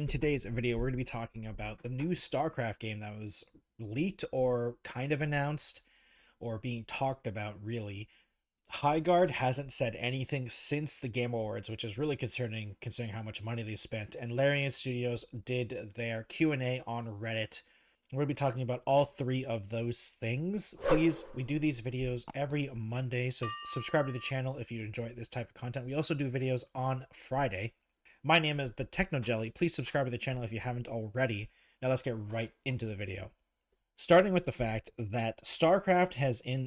today's video, we're going to be talking about the new StarCraft game that was leaked or kind of announced or being talked about, really. Highgaurd hasn't said anything since the Game Awards, which is really concerning considering how much money they spent. And Larian Studios did their Q&A on Reddit. We're going to be talking about all three of those things. Please, we do these videos every Monday, so subscribe to the channel if you enjoy this type of content. We also do videos on Friday. My name is the Techno Jelly. Please subscribe to the channel if you haven't already. Now let's get right into the video. Starting with the fact that StarCraft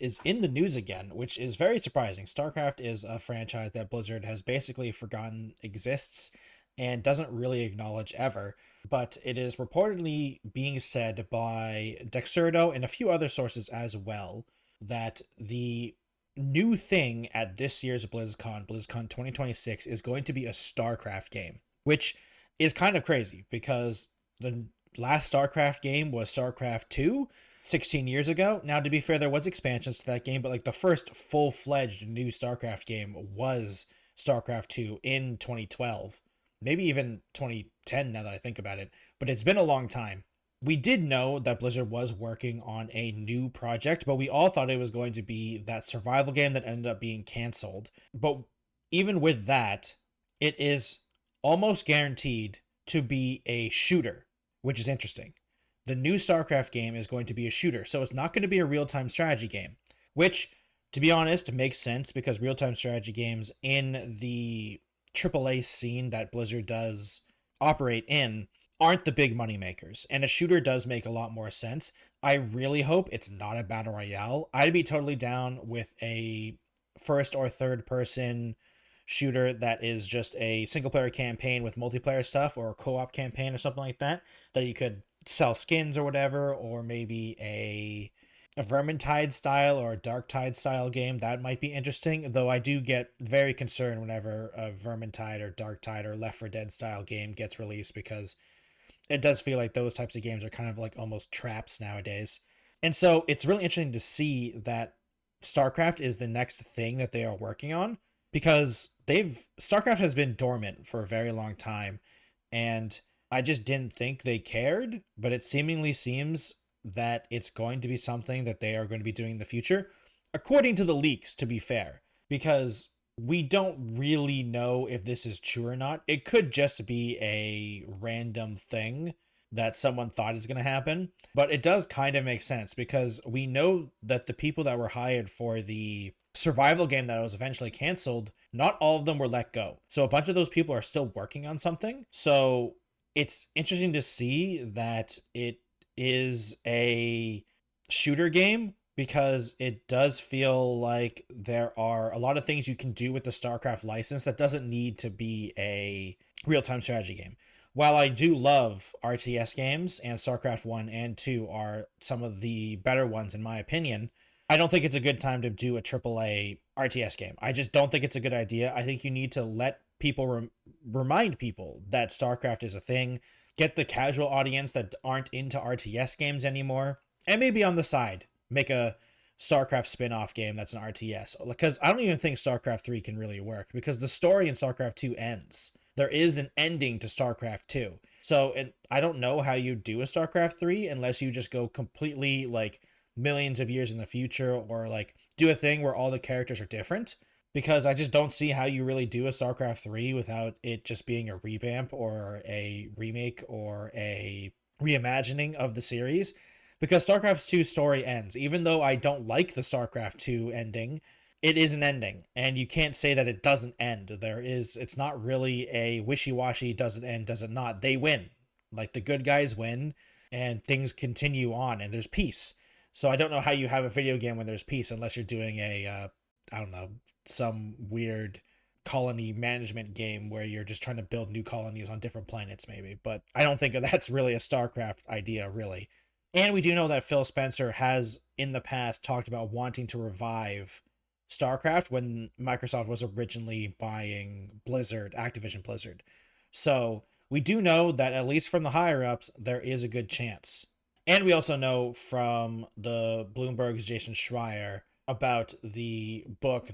is in the news again, which is very surprising. StarCraft is a franchise that Blizzard has basically forgotten exists and doesn't really acknowledge ever, but it is reportedly being said by Dexerto and a few other sources as well that the new thing at this year's BlizzCon 2026, is going to be a StarCraft game, which is kind of crazy because the last StarCraft game was StarCraft 2 16 years ago. Now, to be fair, there was expansions to that game, but like the first full-fledged new StarCraft game was StarCraft 2 in 2012, maybe even 2010 now that I think about it, but it's been a long time. We did know that Blizzard was working on a new project, but we all thought it was going to be that survival game that ended up being canceled. But even with that, it is almost guaranteed to be a shooter, which is interesting. The new StarCraft game is going to be a shooter, so it's not going to be a real-time strategy game, which, to be honest, makes sense because real-time strategy games in the AAA scene that Blizzard does operate in aren't the big money makers, and a shooter does make a lot more sense. I really hope it's not a battle royale. I'd be totally down with a first or third person shooter that is just a single player campaign with multiplayer stuff, or a co-op campaign or something like that you could sell skins or whatever, or maybe a Vermintide style or a Darktide style game. That might be interesting, though I do get very concerned whenever a Vermintide or Darktide or Left 4 Dead style game gets released, because it does feel like those types of games are kind of like almost traps nowadays. And so it's really interesting to see that StarCraft is the next thing that they are working on, because StarCraft has been dormant for a very long time, and I just didn't think they cared, but it seemingly seems that it's going to be something that they are going to be doing in the future, according to the leaks, to be fair, because we don't really know if this is true or not. It could just be a random thing that someone thought is going to happen, but it does kind of make sense because we know that the people that were hired for the survival game that was eventually canceled, not all of them were let go. So a bunch of those people are still working on something. So it's interesting to see that it is a shooter game, because it does feel like there are a lot of things you can do with the StarCraft license that doesn't need to be a real-time strategy game. While I do love RTS games, and StarCraft 1 and 2 are some of the better ones in my opinion, I don't think it's a good time to do a AAA RTS game. I just don't think it's a good idea. I think you need to let people remind people that StarCraft is a thing, get the casual audience that aren't into RTS games anymore, and maybe on the side make a StarCraft spin-off game that's an RTS. Because I don't even think StarCraft 3 can really work, because the story in StarCraft 2 ends. There is an ending to StarCraft 2. So I don't know how you do a StarCraft 3 unless you just go completely like millions of years in the future, or like do a thing where all the characters are different, because I just don't see how you really do a StarCraft 3 without it just being a revamp or a remake or a reimagining of the series. Because StarCraft 2 story ends. Even though I don't like the StarCraft 2 ending, it is an ending, and you can't say that it doesn't end. It's not really a wishy-washy, does it end, does it not. They win. Like, the good guys win, and things continue on, and there's peace. So I don't know how you have a video game when there's peace, unless you're doing I don't know, some weird colony management game where you're just trying to build new colonies on different planets, maybe. But I don't think that's really a StarCraft idea, really. And we do know that Phil Spencer has, in the past, talked about wanting to revive StarCraft when Microsoft was originally buying Activision Blizzard. So we do know that, at least from the higher-ups, there is a good chance. And we also know from the Bloomberg's Jason Schreier about the book,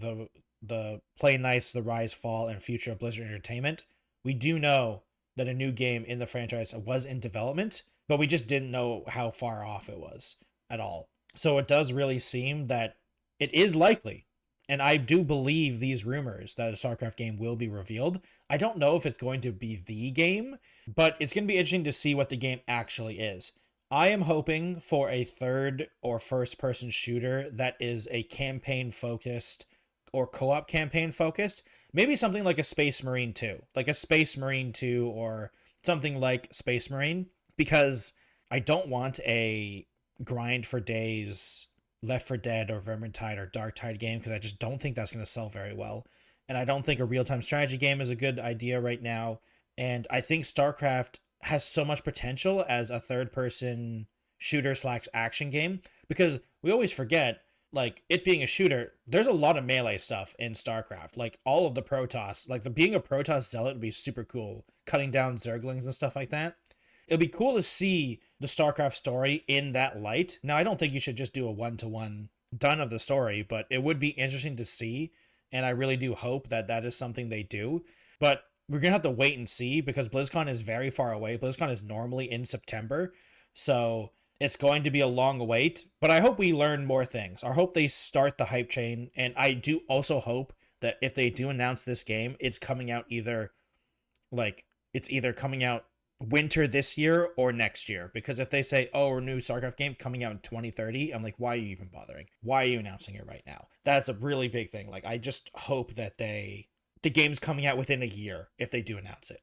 the Play Nice, The Rise, Fall, and Future of Blizzard Entertainment. We do know that a new game in the franchise was in development, but we just didn't know how far off it was at all. So it does really seem that it is likely, and I do believe these rumors that a StarCraft game will be revealed. I don't know if it's going to be the game, but it's going to be interesting to see what the game actually is. I am hoping for a third or first person shooter that is a campaign focused or co op campaign focused. Maybe something like a Space Marine 2, like a Space Marine 2 or something like Space Marine, because I don't want a grind for days Left 4 Dead or Vermintide or Darktide game, because I just don't think that's going to sell very well. And I don't think a real time strategy game is a good idea right now. And I think StarCraft has so much potential as a third person shooter slash action game, because we always forget, like, it being a shooter, there's a lot of melee stuff in StarCraft. Like all of the Protoss, like the being a Protoss zealot would be super cool, cutting down Zerglings and stuff like that. It'll be cool to see the StarCraft story in that light. Now, I don't think you should just do a one-to-one done of the story, but it would be interesting to see, and I really do hope that that is something they do. But we're gonna have to wait and see, because BlizzCon is very far away. BlizzCon is normally in September, so it's going to be a long wait. But I hope we learn more things. I hope they start the hype chain, and I do also hope that if they do announce this game, it's coming out either coming out winter this year or next year. Because if they say, oh, a new StarCraft game coming out in 2030, I'm like, why are you even bothering? Why are you announcing it right now? That's a really big thing. Like, I just hope that the game's coming out within a year if they do announce it.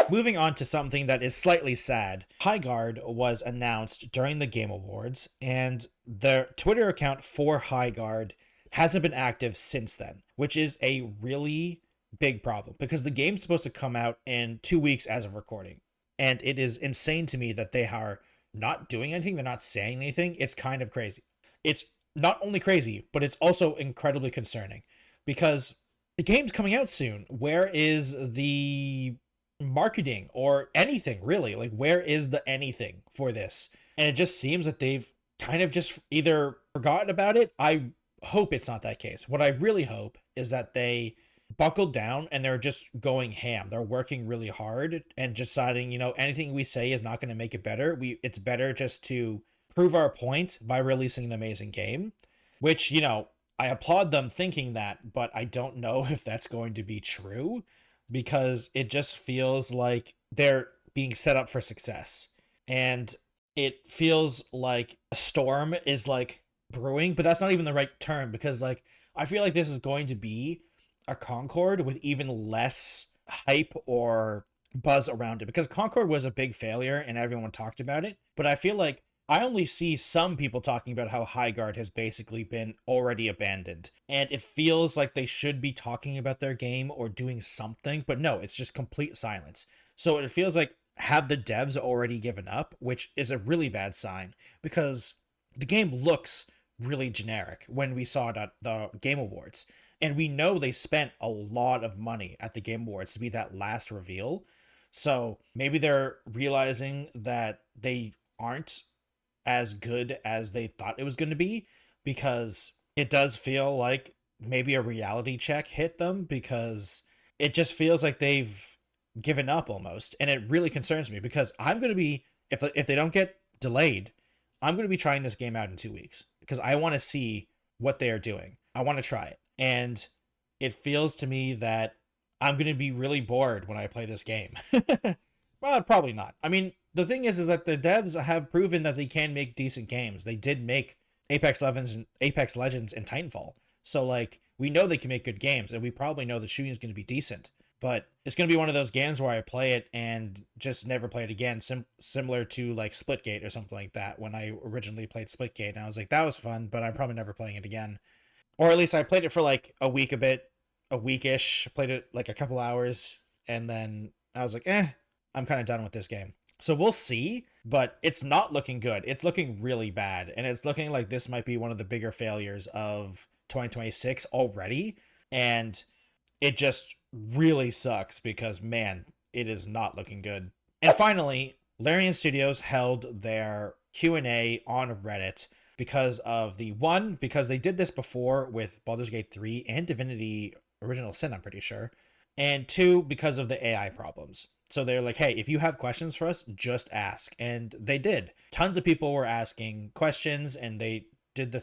Moving on to something that is slightly sad, Highgaurd was announced during the Game Awards, and the Twitter account for Highgaurd hasn't been active since then, which is a really big problem, because the game's supposed to come out in 2 weeks as of recording. And it is insane to me that they are not doing anything. They're not saying anything. It's kind of crazy. It's not only crazy, but it's also incredibly concerning, because the game's coming out soon. Where is the marketing or anything, really? Like, where is the anything for this? And it just seems that they've kind of just either forgotten about it. I hope it's not that case. What I really hope is that they buckled down and they're just going ham. They're working really hard and deciding, anything we say is not going to make it better. It's better just to prove our point by releasing an amazing game, which, I applaud them thinking that, but I don't know if that's going to be true, because it just feels like they're being set up for success. And it feels like a storm is like brewing, but that's not even the right term, because like I feel like this is going to be a Concord with even less hype or buzz around it, because Concord was a big failure and everyone talked about it. But I feel like I only see some people talking about how Highgaurd has basically been already abandoned, and it feels like they should be talking about their game or doing something, but no, it's just complete silence. So it feels like, have the devs already given up, which is a really bad sign, because the game looks really generic when we saw it at the Game Awards. And we know they spent a lot of money at the Game Awards to be that last reveal. So maybe they're realizing that they aren't as good as they thought it was going to be, because it does feel like maybe a reality check hit them, because it just feels like they've given up almost. And it really concerns me, because I'm going to be, if they don't get delayed, I'm going to be trying this game out in 2 weeks, because I want to see what they are doing. I want to try it. And it feels to me that I'm going to be really bored when I play this game. Well, probably not. I mean, the thing is that the devs have proven that they can make decent games. They did make Apex Legends and Titanfall. So, like, we know they can make good games, and we probably know the shooting is going to be decent. But it's going to be one of those games where I play it and just never play it again, similar to, like, Splitgate or something like that, when I originally played Splitgate. And I was like, that was fun, but I'm probably never playing it again. Or at least I played it for like a weekish, played it like a couple hours, and then I was like, I'm kind of done with this game. So we'll see, but it's not looking good. It's looking really bad, and it's looking like this might be one of the bigger failures of 2026 already, and it just really sucks, because, man, it is not looking good. And finally, Larian Studios held their Q&A on Reddit, because they did this before with Baldur's Gate 3 and Divinity Original Sin, I'm pretty sure. And 2, because of the AI problems. So they're like, hey, if you have questions for us, just ask. And they did. Tons of people were asking questions and they did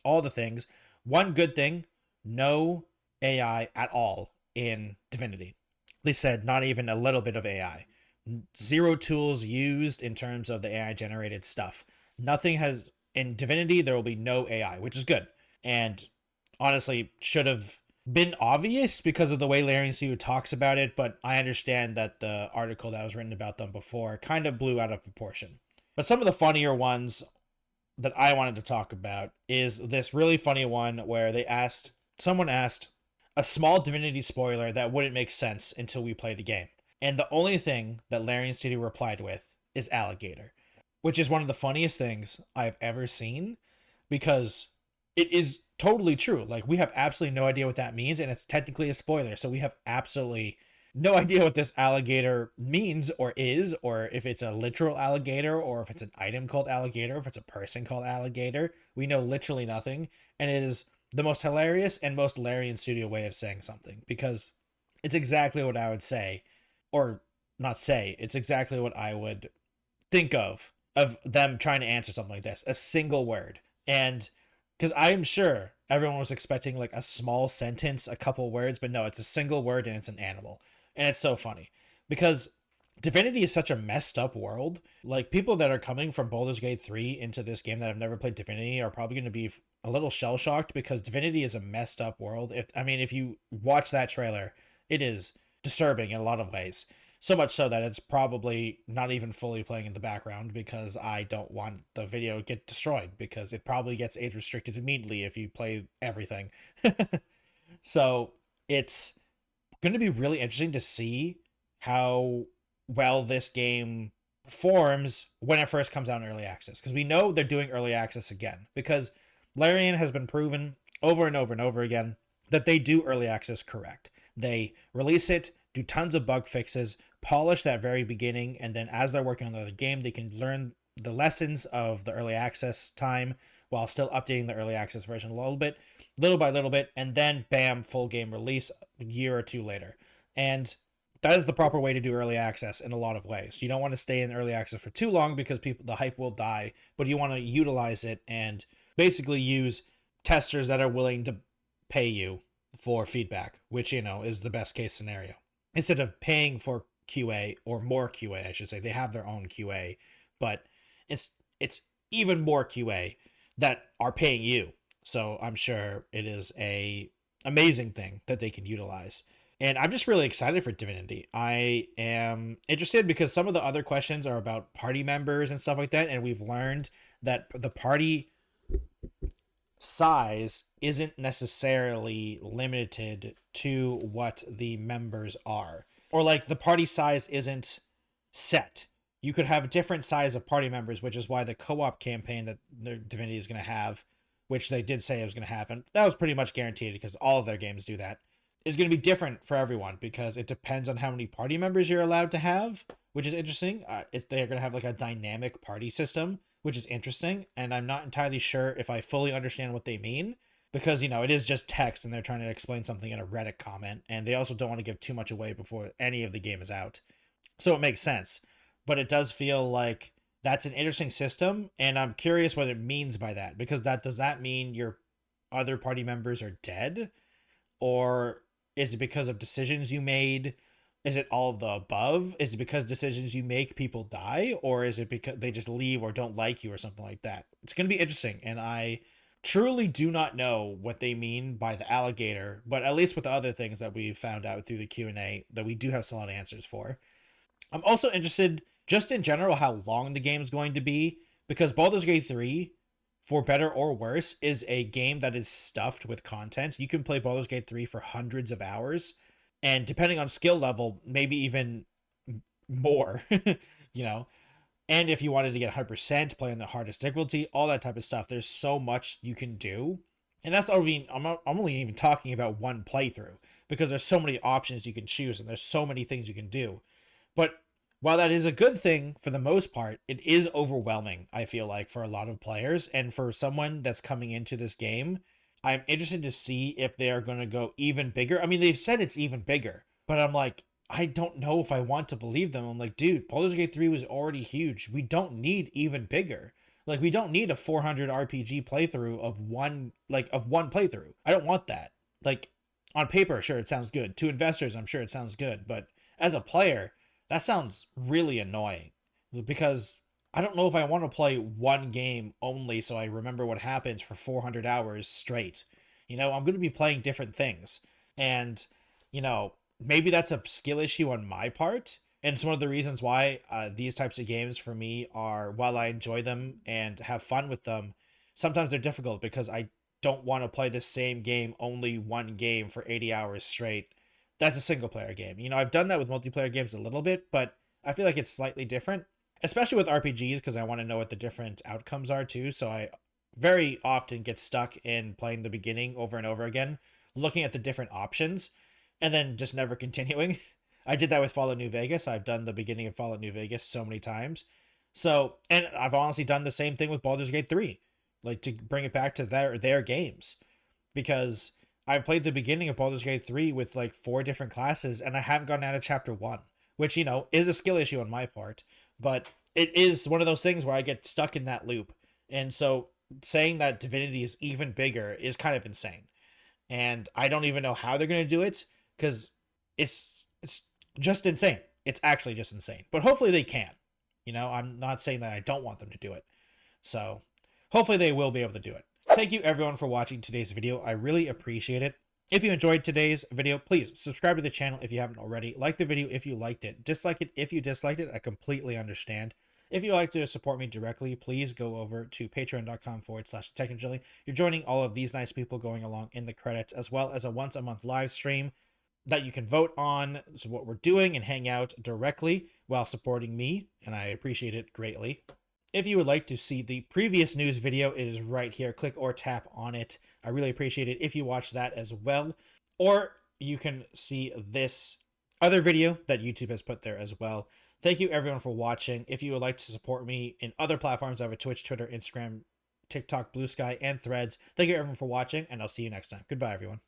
all the things. One good thing, no AI at all in Divinity. They said not even a little bit of AI. Zero tools used in terms of the AI generated stuff. Nothing has in Divinity, there will be no AI, which is good. And honestly, should have been obvious because of the way Larry Sue talks about it, but I understand that the article that was written about them before kind of blew out of proportion. But some of the funnier ones that I wanted to talk about is this really funny one where someone asked a small Divinity spoiler that wouldn't make sense until we play the game. And the only thing that Larian Studio replied with is alligator, which is one of the funniest things I've ever seen because it is totally true. Like, we have absolutely no idea what that means, and it's technically a spoiler. So we have absolutely no idea what this alligator means or is, or if it's a literal alligator, or if it's an item called alligator, or if it's a person called alligator. We know literally nothing, and it is the most hilarious and most Larian Studio way of saying something because it's exactly what I would say, or not say, it's exactly what I would think of them trying to answer something like this. A single word. And because I'm sure everyone was expecting like a small sentence, a couple words, but no, it's a single word and it's an animal. And it's so funny because Divinity is such a messed up world. Like, people that are coming from Baldur's Gate 3 into this game that have never played Divinity are probably going to be a little shell shocked because Divinity is a messed up world. If you watch that trailer, it is disturbing in a lot of ways. So much so that it's probably not even fully playing in the background because I don't want the video to get destroyed because it probably gets age restricted immediately if you play everything. So it's going to be really interesting to see how well this game performs when it first comes out in early access, because we know they're doing early access again because Larian has been proven over and over and over again that they do early access correct. They release it, do tons of bug fixes, polish that very beginning, and then as they're working on the game, they can learn the lessons of the early access time while still updating the early access version a little by little bit, and then bam, full game release a year or two later. And that is the proper way to do early access in a lot of ways. You don't want to stay in early access for too long because the hype will die, but you want to utilize it and basically use testers that are willing to pay you for feedback, which, is the best case scenario. Instead of paying for QA, or more QA, I should say. They have their own QA, but it's even more QA that are paying you. So I'm sure it is a amazing thing that they can utilize. And I'm just really excited for Divinity. I am interested because some of the other questions are about party members and stuff like that, and we've learned that the party size isn't necessarily limited to what the members are. Or like the party size isn't set. You could have a different size of party members, which is why the co-op campaign that Divinity is going to have, which they did say it was going to have, and that was pretty much guaranteed because all of their games do that, is going to be different for everyone because it depends on how many party members you're allowed to have, which is interesting. They're going to have like a dynamic party system, which is interesting, and I'm not entirely sure if I fully understand what they mean because, it is just text and they're trying to explain something in a Reddit comment, and they also don't want to give too much away before any of the game is out. So it makes sense, but it does feel like that's an interesting system, and I'm curious what it means by that, because does that mean your other party members are dead? Or is it because of decisions you made? Is it all of the above? Is it because decisions you make people die? Or is it because they just leave or don't like you or something like that? It's going to be interesting, and I truly do not know what they mean by the alligator, but at least with the other things that we found out through the Q&A that we do have solid answers for. I'm also interested just in general how long the game is going to be, because Baldur's Gate 3, for better or worse, is a game that is stuffed with content. You can play Baldur's Gate 3 for hundreds of hours, and depending on skill level, maybe even more, you know. And if you wanted to get 100%, play on the hardest difficulty, all that type of stuff, there's so much you can do. And that's already, I'm only even talking about one playthrough, because there's so many options you can choose, and there's so many things you can do. But while that is a good thing for the most part, it is overwhelming, I feel like, for a lot of players. And for someone that's coming into this game, I'm interested to see if they are going to go even bigger. I mean, they've said it's even bigger, but I'm like, I don't know if I want to believe them. I'm like, dude, Baldur's Gate 3 was already huge. We don't need even bigger. Like, we don't need a 400 RPG playthrough of one playthrough. I don't want that. Like, on paper, sure, it sounds good. To investors, I'm sure it sounds good. But as a player, that sounds really annoying. Because I don't know if I want to play one game only so I remember what happens for 400 hours straight. I'm going to be playing different things. And, maybe that's a skill issue on my part. And it's one of the reasons why these types of games for me are, while I enjoy them and have fun with them, sometimes they're difficult because I don't want to play the same game, only one game for 80 hours straight. That's a single player game. I've done that with multiplayer games a little bit, but I feel like it's slightly different, especially with RPGs because I want to know what the different outcomes are too. So I very often get stuck in playing the beginning over and over again, looking at the different options, and then just never continuing. I did that with Fallout New Vegas. I've done the beginning of Fallout New Vegas so many times. So, and I've honestly done the same thing with Baldur's Gate 3, like to bring it back to their games, because I've played the beginning of Baldur's Gate 3 with like 4 different classes and I haven't gotten out of chapter 1, which, is a skill issue on my part, but it is one of those things where I get stuck in that loop. And so saying that Divinity is even bigger is kind of insane. And I don't even know how they're going to do it because it's just insane. It's actually just insane. But hopefully they can. I'm not saying that I don't want them to do it. So hopefully they will be able to do it. Thank you everyone for watching today's video. I really appreciate it. If you enjoyed today's video, please subscribe to the channel if you haven't already. Like the video if you liked it. Dislike it if you disliked it. I completely understand. If you'd like to support me directly, please go over to patreon.com/technology. You're joining all of these nice people going along in the credits, as well as a once-a-month live stream that you can vote on what we're doing and hang out directly while supporting me, and I appreciate it greatly. If you would like to see the previous news video, it is right here. Click or tap on it. I really appreciate it if you watch that as well. Or you can see this other video that YouTube has put there as well. Thank you everyone for watching. If you would like to support me in other platforms, I have a Twitch, Twitter, Instagram, TikTok, Blue Sky, and Threads. Thank you everyone for watching, and I'll see you next time. Goodbye, everyone.